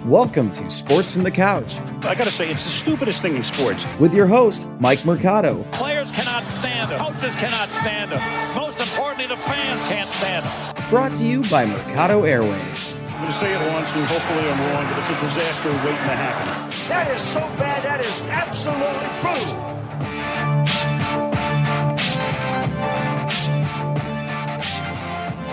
Welcome to Sports from the Couch. I gotta say, it's the stupidest thing in sports. With your host, Mike Mercado. Players cannot stand him. Coaches cannot stand him. Most importantly, the fans can't stand him. Brought to you by Mercado Airwaves. I'm gonna say it once, and hopefully I'm wrong, but it's a disaster waiting to happen. That is so bad, that is absolutely brutal.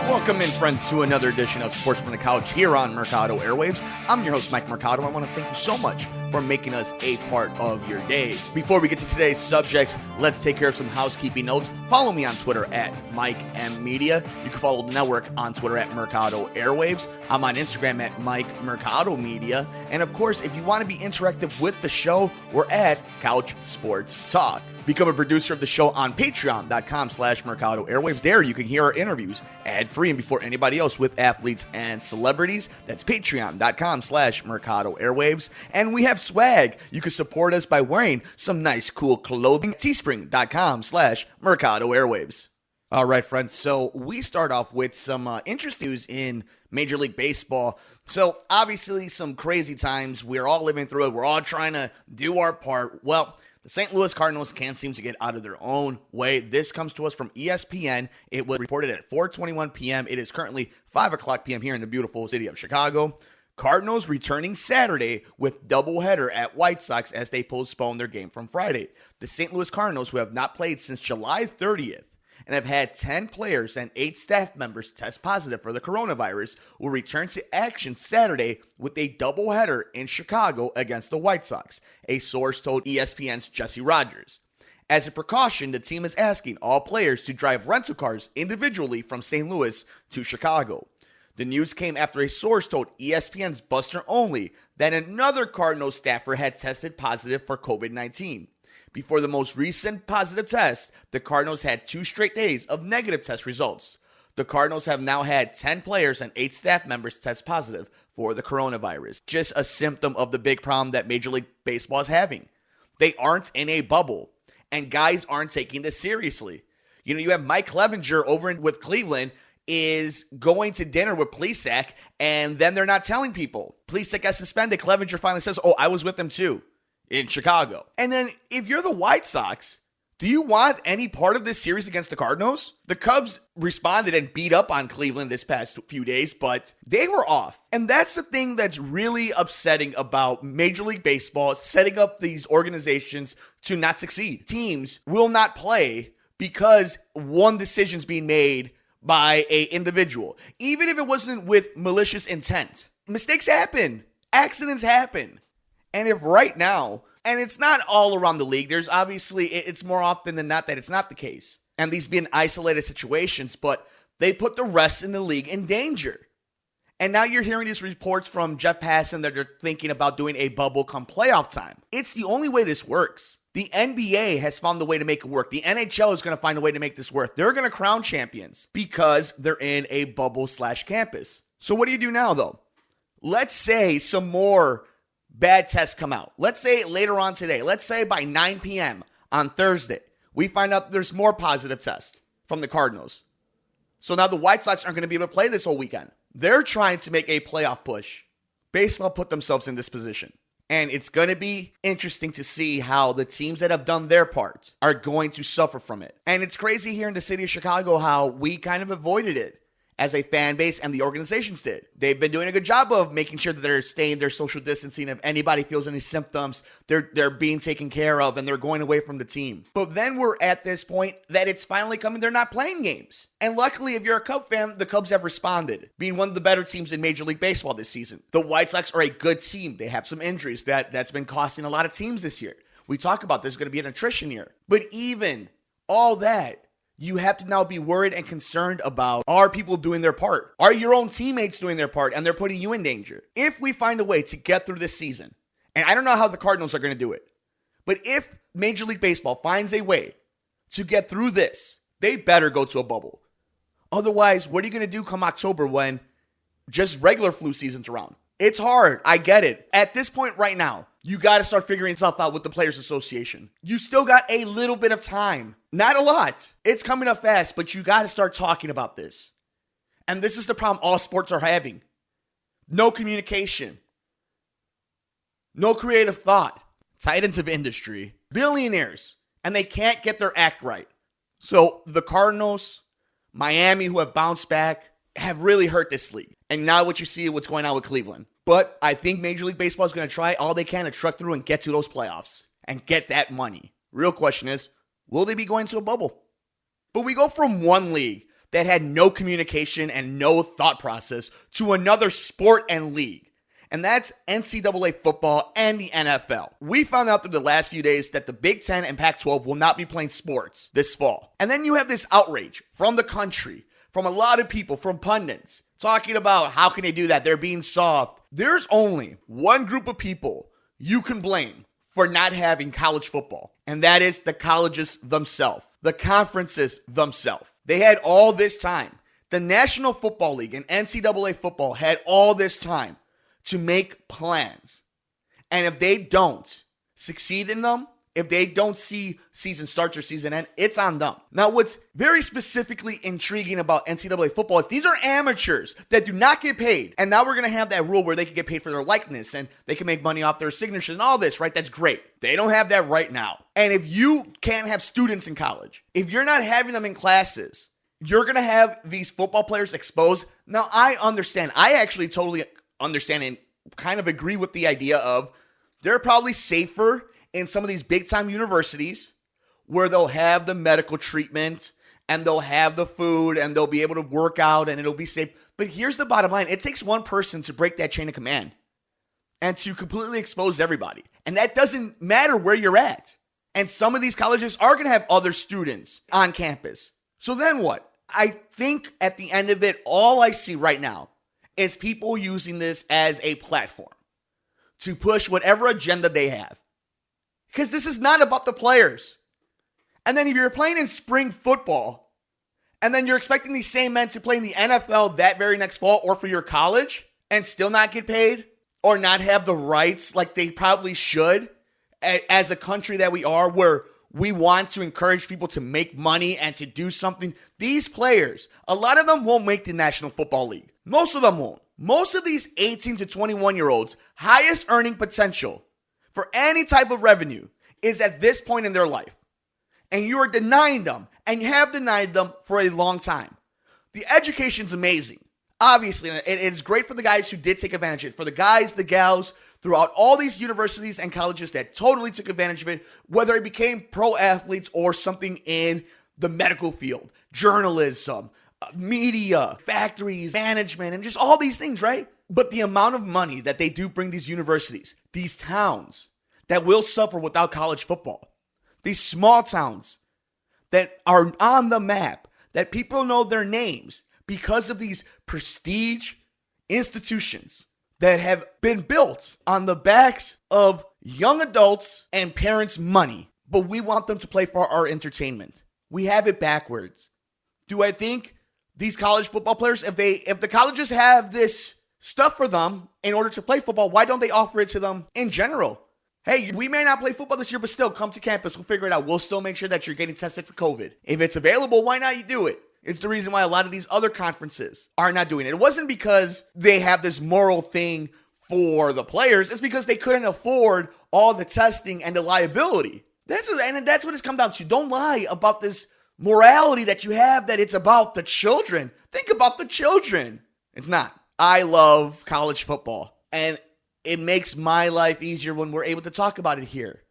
Welcome in, friends, to another edition of Sports from the Couch here on Mercado Airwaves. I'm your host, Mike Mercado. I want to thank you so much for making us a part of your day. Before we get to today's subjects, let's take care of some housekeeping notes. Follow me on Twitter at Mike M Media. You can follow the network on Twitter at Mercado Airwaves. I'm on Instagram at Mike Mercado Media. And of course, if you want to be interactive with the show, we're at Couch Sports Talk. Become a producer of the show on patreon.com/Mercado Airwaves. There you can hear our interviews ad-free and before anybody else with athletes and celebrities. That's patreon.com/Mercado Airwaves. And we have swag. You can support us by wearing some nice, cool clothing. Teespring.com/Mercado Airwaves. All right, friends. So we start off with some interesting news in Major League Baseball. So obviously some crazy times. We're all living through it. We're all trying to do our part. Well, the St. Louis Cardinals can't seem to get out of their own way. This comes to us from ESPN. It was reported at 4:21 p.m. It is currently 5 o'clock p.m. here in the beautiful city of Chicago. Cardinals returning Saturday with doubleheader at White Sox as they postpone their game from Friday. The St. Louis Cardinals, who have not played since July 30th and have had 10 players and 8 staff members test positive for the coronavirus, will return to action Saturday with a doubleheader in Chicago against the White Sox, a source told ESPN's Jesse Rogers. As a precaution, the team is asking all players to drive rental cars individually from St. Louis to Chicago. The news came after a source told ESPN's Buster Olney that another Cardinals staffer had tested positive for COVID-19. Before the most recent positive test, the Cardinals had 2 straight days of negative test results. The Cardinals have now had 10 players and 8 staff members test positive for the coronavirus. Just a symptom of the big problem that Major League Baseball is having. They aren't in a bubble, and guys aren't taking this seriously. You know, you have Mike Clevinger over with Cleveland is going to dinner with Plesac, and then they're not telling people. Plesac got suspended. Clevinger finally says, "Oh, I was with them too." In Chicago. And then if you're the White Sox, do you want any part of this series against the Cardinals? The Cubs responded and beat up on Cleveland this past few days, but they were off. And that's the thing that's really upsetting about Major League Baseball setting up these organizations to not succeed. Teams will not play because one decision's being made by an individual, even if it wasn't with malicious intent. Mistakes happen. Accidents happen. And if right now, and it's not all around the league, there's obviously, it's more often than not that it's not the case. And these being isolated situations, but they put the rest in the league in danger. And now you're hearing these reports from Jeff Passan that they're thinking about doing a bubble come playoff time. It's the only way this works. The NBA has found a way to make it work. The NHL is going to find a way to make this work. They're going to crown champions because they're in a bubble/campus. So what do you do now, though? Let's say some more bad tests come out. Let's say later on today. Let's say by 9 p.m. on Thursday, we find out there's more positive tests from the Cardinals. So now the White Sox aren't going to be able to play this whole weekend. They're trying to make a playoff push. Baseball put themselves in this position. And it's going to be interesting to see how the teams that have done their part are going to suffer from it. And it's crazy here in the city of Chicago how we kind of avoided it as a fan base, and the organizations did. They've been doing a good job of making sure that they're staying their social distancing. If anybody feels any symptoms, they're being taken care of, and they're going away from the team. But then we're at this point that it's finally coming. They're not playing games. And luckily, if you're a Cub fan, the Cubs have responded, being one of the better teams in Major League Baseball this season. The White Sox are a good team. They have some injuries that's been costing a lot of teams this year. We talk about there's going to be an attrition year. But even all that, you have to now be worried and concerned about, are people doing their part? Are your own teammates doing their part and they're putting you in danger? If we find a way to get through this season, and I don't know how the Cardinals are going to do it, but if Major League Baseball finds a way to get through this, they better go to a bubble. Otherwise, what are you going to do come October when just regular flu season's around? It's hard. I get it. At this point right now, you got to start figuring stuff out with the Players Association. You still got a little bit of time. Not a lot. It's coming up fast, but you got to start talking about this. And this is the problem all sports are having. No communication. no creative thought. Titans of industry, billionaires, and they can't get their act right. So the Cardinals, Miami, who have bounced back, have really hurt this league. And now what you see, what's going on with Cleveland. But I think Major League Baseball is going to try all they can to truck through and get to those playoffs and get that money. Real question is, will they be going to a bubble? But we go from one league that had no communication and no thought process to another sport and league. And that's NCAA football and the NFL. We found out through the last few days that the Big Ten and Pac-12 will not be playing sports this fall. And then you have this outrage from the country, from a lot of people, from pundits, talking about how can they do that? They're being soft. There's only one group of people you can blame for not having college football, and that is the colleges themselves, the conferences themselves. They had all this time. The National Football League and NCAA football had all this time to make plans. And if they don't succeed in them, if they don't see season starts or season end, it's on them. Now, what's very specifically intriguing about NCAA football is these are amateurs that do not get paid. And now we're going to have that rule where they can get paid for their likeness and they can make money off their signatures and all this, right? That's great. They don't have that right now. And if you can't have students in college, if you're not having them in classes, you're going to have these football players exposed. Now, I understand. I actually totally understand and kind of agree with the idea of they're probably safer in some of these big time universities where they'll have the medical treatment and they'll have the food and they'll be able to work out and it'll be safe. But here's the bottom line. It takes one person to break that chain of command and to completely expose everybody. And that doesn't matter where you're at. And some of these colleges are going to have other students on campus. So then what? I think at the end of it, all I see right now is people using this as a platform to push whatever agenda they have. Because this is not about the players. And then if you're playing in spring football, and then you're expecting these same men to play in the NFL that very next fall or for your college and still not get paid or not have the rights like they probably should as a country that we are, where we want to encourage people to make money and to do something. These players, a lot of them won't make the National Football League. Most of them won't. Most of these 18 to 21-year-olds, highest earning potential for any type of revenue is at this point in their life. And you are denying them and have denied them for a long time. The education's amazing. Obviously, it is great for the guys who did take advantage of it. For the guys, the gals, throughout all these universities and colleges that totally took advantage of it, whether it became pro athletes or something in the medical field, journalism, media, factories, management, and just all these things, right? But the amount of money that they do bring these universities, these towns that will suffer without college football, these small towns that are on the map, that people know their names because of these prestige institutions that have been built on the backs of young adults and parents' money. But we want them to play for our entertainment. We have it backwards. Do I think these college football players, if the colleges have this stuff for them in order to play football, why don't they offer it to them in general? Hey, we may not play football this year, but still come to campus. We'll figure it out. We'll still make sure that you're getting tested for COVID. If it's available, why not you do it? It's the reason why a lot of these other conferences are not doing it. It wasn't because they have this moral thing for the players. It's because they couldn't afford all the testing and the liability. That's what it's come down to. Don't lie about this morality that you have, that it's about the children. Think about the children. It's not. I love college football, and it makes my life easier when we're able to talk about it here.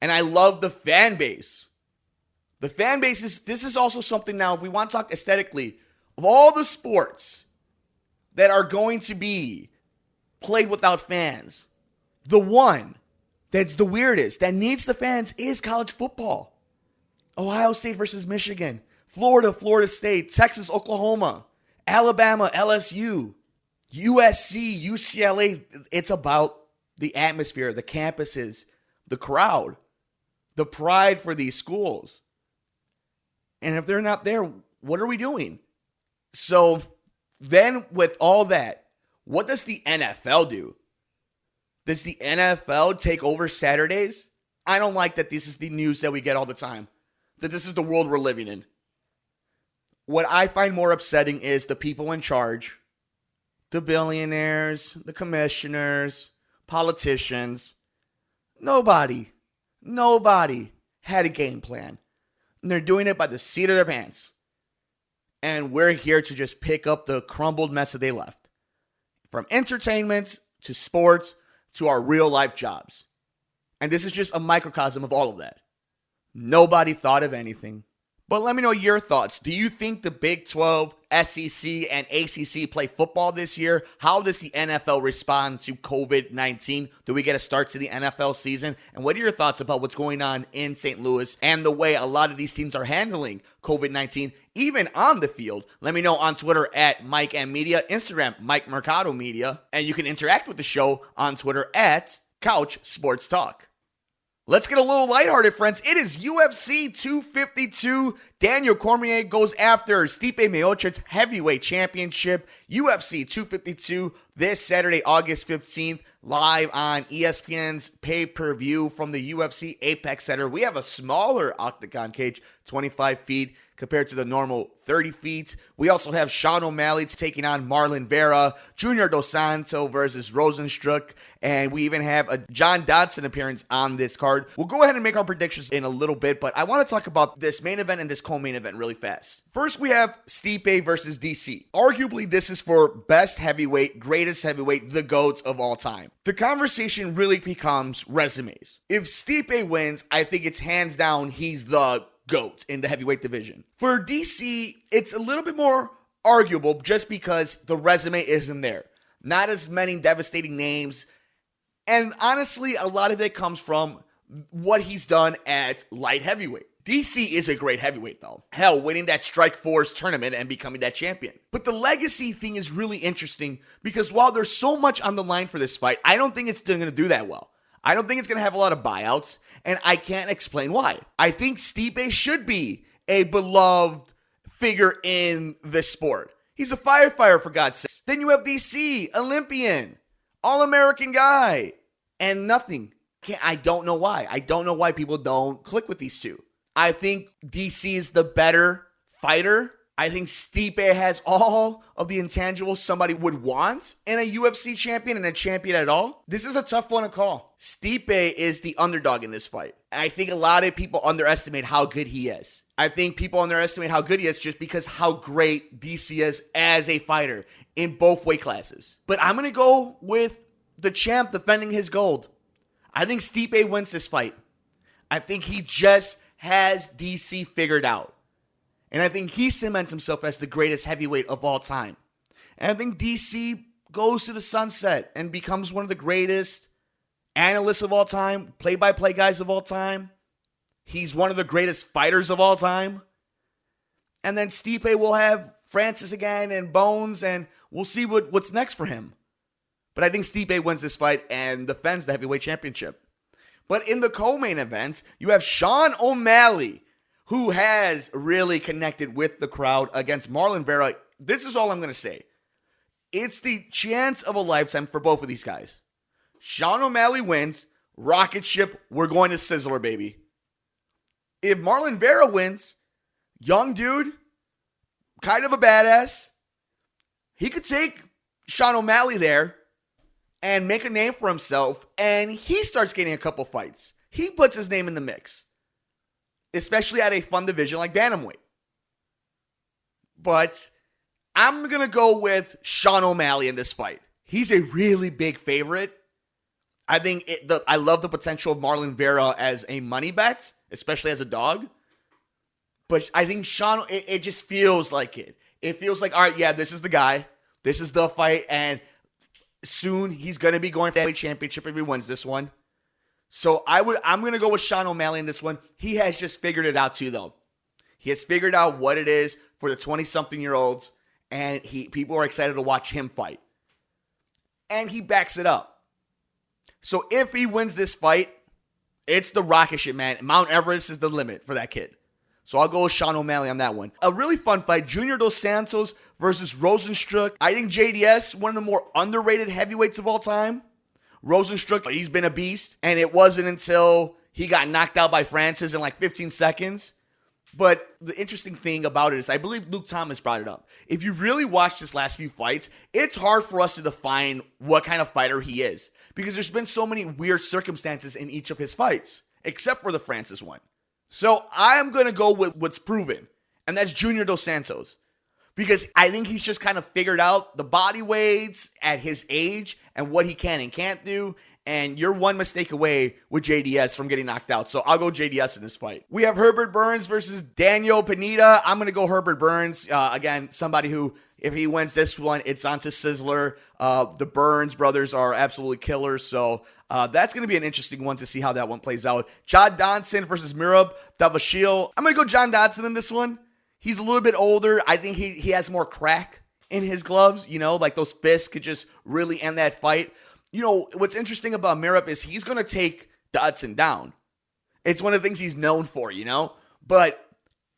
And I love the fan base. The fan base this is also something now, if we want to talk aesthetically, of all the sports that are going to be played without fans, the one that's the weirdest, that needs the fans, is college football. Ohio State versus Michigan, Florida, Florida State, Texas, Oklahoma, Alabama, LSU, USC, UCLA. It's about the atmosphere, the campuses, the crowd, the pride for these schools. And if they're not there, what are we doing? So then with all that, what does the NFL do? Does the NFL take over Saturdays? I don't like that this is the news that we get all the time, that this is the world we're living in. What I find more upsetting is the people in charge, the billionaires, the commissioners, politicians, nobody had a game plan. And they're doing it by the seat of their pants. And we're here to just pick up the crumbled mess that they left. From entertainment to sports to our real life jobs. And this is just a microcosm of all of that. Nobody thought of anything. But let me know your thoughts. Do you think the Big 12, SEC, and ACC play football this year? How does the NFL respond to COVID-19? Do we get a start to the NFL season? And what are your thoughts about what's going on in St. Louis and the way a lot of these teams are handling COVID-19, even on the field? Let me know on Twitter at Mike M Media, Instagram, Mike Mercado Media, and you can interact with the show on Twitter at Couch Sports Talk. Let's get a little lighthearted, friends. It is UFC 252. Daniel Cormier goes after Stipe Miocic's heavyweight championship. UFC 252 this Saturday, August 15th, live on ESPN's pay-per-view from the UFC Apex Center. We have a smaller octagon cage, 25 feet, compared to the normal 30 feet. We also have Sean O'Malley taking on Marlon Vera, Junior Dos Santos versus Rosenstruck, and we even have a John Dodson appearance on this card. We'll go ahead and make our predictions in a little bit, but I want to talk about this main event and this co-main event really fast. First, we have Stipe versus DC. Arguably, this is for best heavyweight, greatest heavyweight, the GOATs of all time. The conversation really becomes resumes. If Stipe wins, I think it's hands down he's the GOAT in the heavyweight division. For DC, it's a little bit more arguable just because the resume isn't there. Not as many devastating names. And honestly, a lot of it comes from what he's done at light heavyweight. DC is a great heavyweight though. Hell, winning that Strikeforce tournament and becoming that champion. But the legacy thing is really interesting because while there's so much on the line for this fight, I don't think it's going to do that well. I don't think it's going to have a lot of buyouts, and I can't explain why. I think Stipe should be a beloved figure in this sport. He's a firefighter, for God's sake. Then you have DC, Olympian, All-American guy, and nothing. I don't know why. I don't know why people don't click with these two. I think DC is the better fighter. I think Stipe has all of the intangibles somebody would want in a UFC champion and a champion at all. This is a tough one to call. Stipe is the underdog in this fight. And I think a lot of people underestimate how good he is. I think people underestimate how good he is just because how great DC is as a fighter in both weight classes. But I'm going to go with the champ defending his gold. I think Stipe wins this fight. I think he just has DC figured out. And I think he cements himself as the greatest heavyweight of all time. And I think DC goes to the sunset and becomes one of the greatest analysts of all time, play-by-play guys of all time. He's one of the greatest fighters of all time. And then Stipe will have Francis again and Bones, and we'll see what's next for him. But I think Stipe wins this fight and defends the heavyweight championship. But in the co-main event, you have Sean O'Malley, who has really connected with the crowd against Marlon Vera. This is all I'm going to say. It's the chance of a lifetime for both of these guys. Sean O'Malley wins. Rocket ship, we're going to Sizzler, baby. If Marlon Vera wins, young dude, kind of a badass, he could take Sean O'Malley there and make a name for himself, and he starts getting a couple fights. He puts his name in the mix, especially at a fun division like bantamweight. But I'm going to go with Sean O'Malley in this fight. He's a really big favorite. I think I love the potential of Marlon Vera as a money bet, especially as a dog. But I think Sean, it just feels like it. It feels like, all right, yeah, this is the guy. This is the fight, and soon he's going to be going for the heavyweight championship if he wins this one. So I'm going to go with Sean O'Malley in this one. He has just figured it out too, though. He has figured out what it is for the 20-something-year-olds, and people are excited to watch him fight. And he backs it up. So if he wins this fight, it's the rocket ship, man. Mount Everest is the limit for that kid. So I'll go with Sean O'Malley on that one. A really fun fight, Junior Dos Santos versus Rosenstruck. I think JDS, one of the more underrated heavyweights of all time. Rosenstruck, he's been a beast. And it wasn't until he got knocked out by Francis in like 15 seconds But the interesting thing about it is I believe Luke Thomas brought it up. If you really watched his last few fights, it's hard for us to define what kind of fighter he is because there's been so many weird circumstances in each of his fights, except for the Francis one. So I am going to go with what's proven, and that's Junior Dos Santos. Because I think he's just kind of figured out the body weights at his age and what he can and can't do. And you're one mistake away with JDS from getting knocked out. So I'll go JDS in this fight. We have Herbert Burns versus Daniel Pineda. I'm going to go Herbert Burns. Again, somebody who, if he wins this one, it's on to Sizzler. The Burns brothers are absolutely killers. So that's going to be an interesting one to see how that one plays out. John Dodson versus Mirab Davashil. I'm going to go John Dodson in this one. He's a little bit older. I think he has more crack in his gloves. You know, like those fists could just really end that fight. You know, what's interesting about Mirab is he's going to take Dodson down. It's one of the things he's known for, you know. But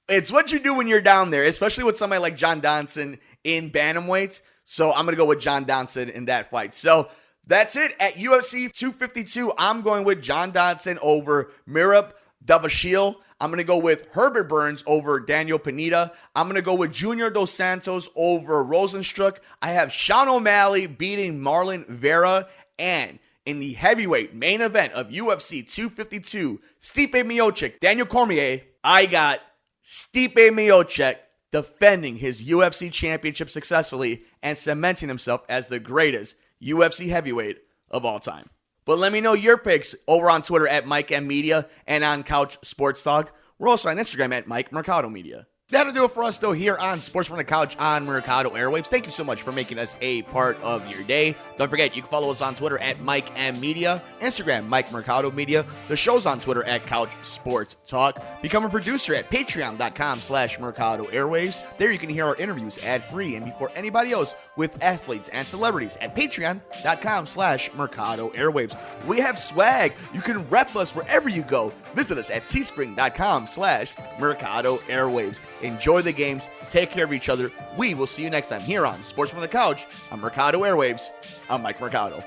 it's what you do when you're down there, especially with somebody like John Dodson in bantamweights. So I'm going to go with John Dodson in that fight. So that's it. At UFC 252, I'm going with John Dodson over Mirab Davashil. I'm going to go with Herbert Burns over Daniel Pineda. I'm going to go with Junior Dos Santos over Rosenstruck. I have Sean O'Malley beating Marlon Vera. And in the heavyweight main event of UFC 252, Stipe Miocic, Daniel Cormier, I got Stipe Miocic defending his UFC championship successfully and cementing himself as the greatest UFC heavyweight of all time. But let me know your picks over on Twitter at Mike M Media and on Couch Sports Talk. We're also on Instagram at Mike Mercado Media. That'll do it for us, though, here on Sports from the Couch on Mercado Airwaves. Thank you so much for making us a part of your day. Don't forget, you can follow us on Twitter at Mike M Media, Instagram, Mike Mercado Media. The show's on Twitter at Couch Sports Talk. Become a producer at patreon.com/Mercado Airwaves. There you can hear our interviews ad-free and before anybody else with athletes and celebrities at patreon.com/Mercado Airwaves. We have swag. You can rep us wherever you go. Visit us at teespring.com/Mercado Airwaves. Enjoy the games. Take care of each other. We will see you next time here on Sports from the Couch on Mercado Airwaves. I'm Mike Mercado.